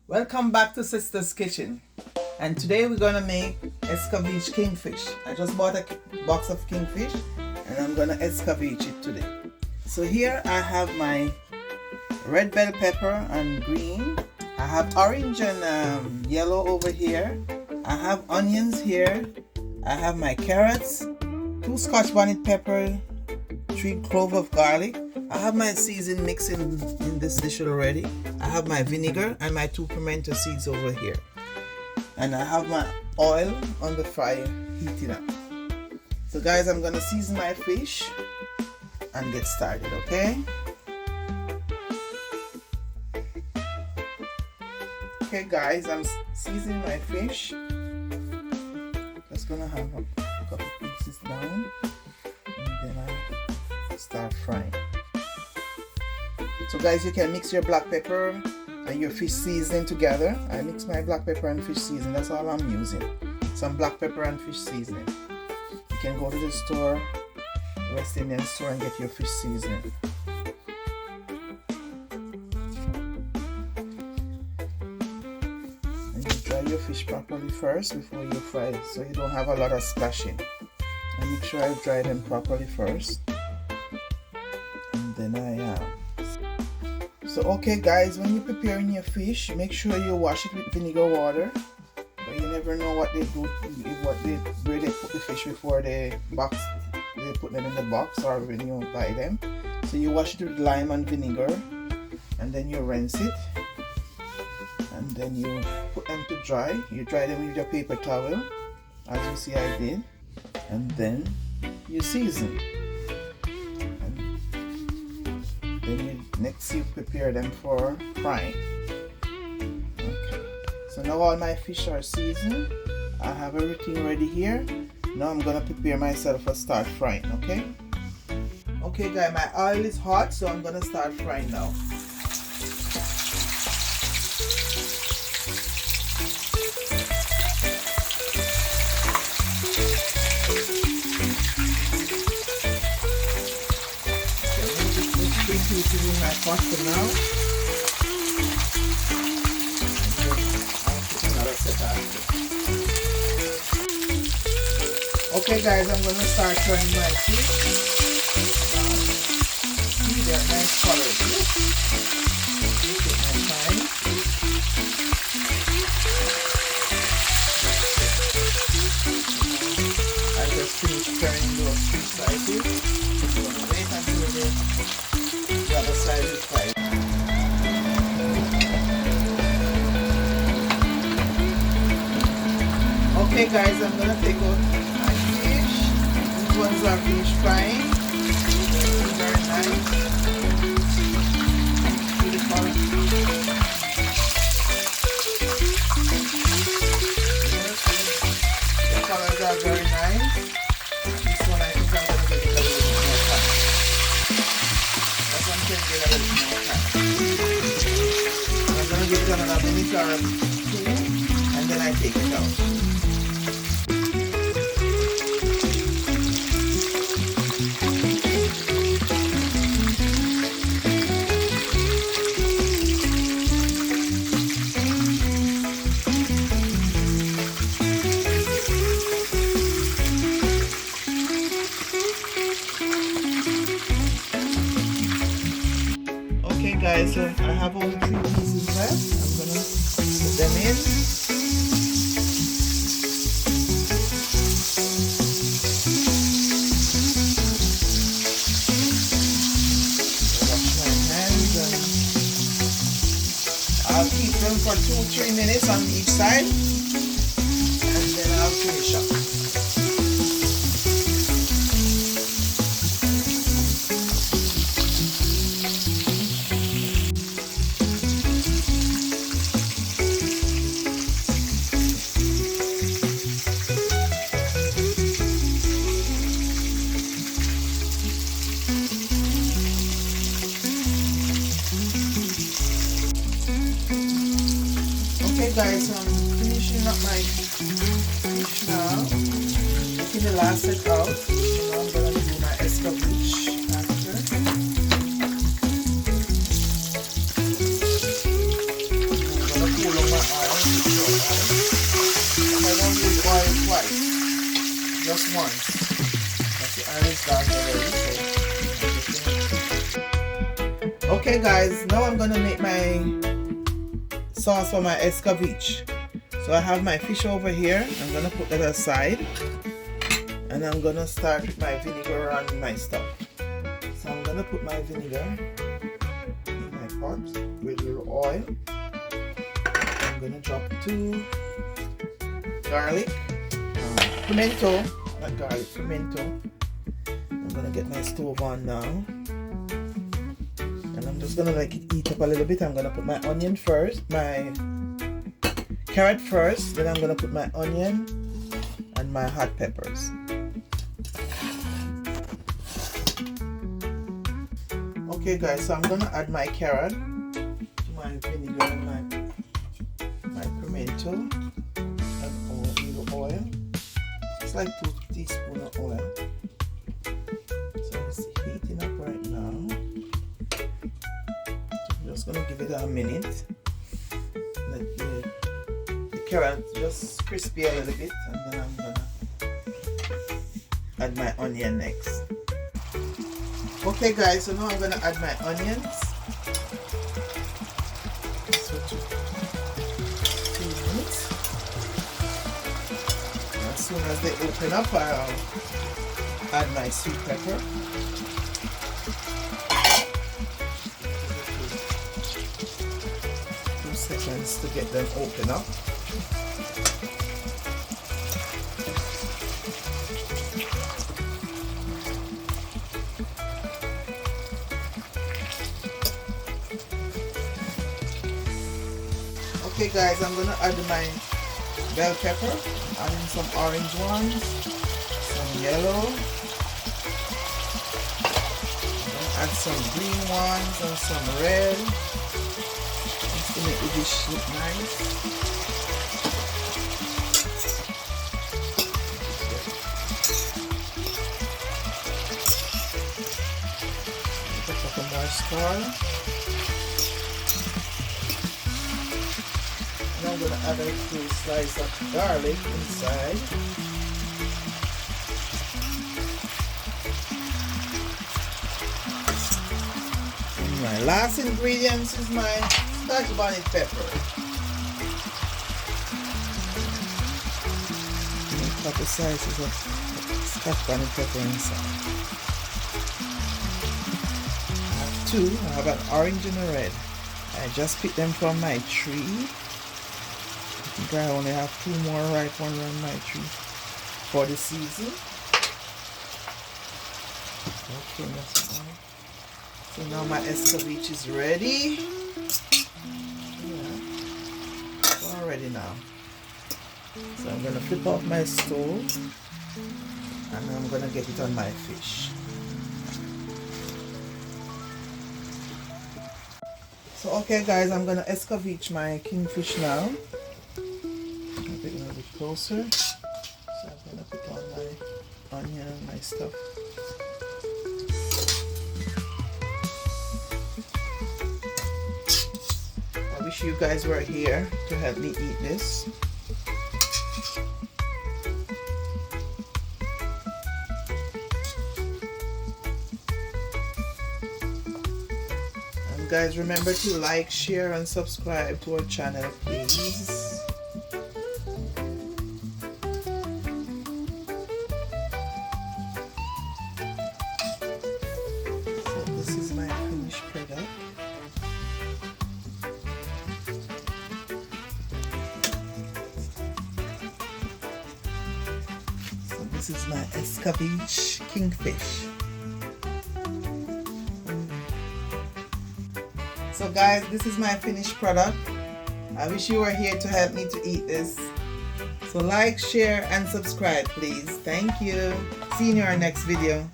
Welcome back to Sister's Kitchen, and today we're gonna make Escovitch Kingfish. I just bought a box of Kingfish and I'm gonna Escovitch it today. So here I have my red bell pepper and green. I have orange and yellow over here. I have onions here. I have my carrots, 2 Scotch bonnet pepper, 3 cloves of garlic. I have my season mix in this dish already. I have my vinegar and my 2 pimento seeds over here. And I have my oil on the fire heating up. So guys, I'm gonna season my fish and get started, okay? Okay guys, I'm seasoning my fish. Just gonna have a couple pieces down and then I start frying. So guys, you can mix your black pepper and your fish seasoning together. I mix my black pepper and fish seasoning, that's all I'm using. Some black pepper and fish seasoning. You can go to the store, West Indian store, and get your fish seasoning. And you dry your fish properly first before you fry it, so you don't have a lot of splashing. And make sure I dry them properly first. And then So okay guys, when you're preparing your fish, make sure you wash it with vinegar water. But you never know what they do, where they put the fish before they put them in the box or when you buy them. So you wash it with lime and vinegar, and then you rinse it, and then you put them to dry. You dry them with your paper towel, as you see I did, and then you season. Then next you prepare them for frying. Okay. So now all my fish are seasoned. I have everything ready here. Now I'm gonna prepare myself to start frying, okay? Okay guys, my oil is hot, so I'm gonna start frying now. Pieces in my pot for now. I'll put another set after. Okay guys, I'm going to start frying my fish. See, they're nice colors. Take my time. I just finished turning those 3 slices. I'm going to wait until the other side is fried. Okay guys, I'm gonna take out my fish. These ones are finished frying. They're very nice. See the color? The colors are very nice. This one I think I'm gonna give it a little bit more time. I'm going to give it another minute or 2 and then I take it out. Okay guys, so I have only 3 pieces left. I'm gonna put them in. Wash my hands and I'll keep them for 2-3 minutes on each side and then I'll finish up. Okay guys, so I'm finishing up my fish now. Taking the last set out. So now I'm going to do my Escovitch after. I'm going to cool once. That's the iris dark already. So. Okay guys, now I'm gonna make my sauce for my Escovitch. So I have my fish over here. I'm gonna put that aside, and I'm gonna start with my vinegar and my stuff. So I'm gonna put my vinegar in my pot with a little oil. I'm gonna drop 2 garlic, pimento, not garlic, pimento. I'm gonna get my stove on now, and I'm just gonna like it heat up a little bit. I'm gonna put my onion first, my carrot first, then I'm gonna put my onion and my hot peppers. Okay guys, so I'm gonna add my carrot to my vinegar and my pimento and little oil. It's like 2 teaspoons of oil. So it's heating up right now. So I'm just gonna give it a minute. Let the carrot just crispy a little bit, and then I'm gonna add my onion next. Okay guys, so now I'm gonna add my onions. So 2 minutes. As soon as they open up, I'll add my sweet pepper. 2 seconds to get them open up. Okay guys, I'm gonna add my bell pepper. I'm adding some orange ones, some yellow. I'm gonna add some green ones and some red, just to make the dish look nice. Put a couple more star. I'm going to add a few slices of garlic inside. And my last ingredients is my Scotch bonnet pepper. And a couple slices of Scotch bonnet pepper inside. I have 2. I have an orange and a red. I just picked them from my tree. I think I only have 2 more ripe ones on my tree for the season. Okay, that's fine. So now my Escovitch is ready. Yeah, it's all ready now. So I'm gonna flip off my stove, and I'm gonna get it on my fish. So okay guys, I'm gonna Escovitch my kingfish now. A little bit closer. So I'm gonna put on my onion and my stuff. I wish you guys were here to help me eat this. And guys, remember to like, share and subscribe to our channel, please. This is my Escovitch Kingfish. So guys, this is my finished product. I wish you were here to help me to eat this. So like, share and subscribe please. Thank you. See you in our next video.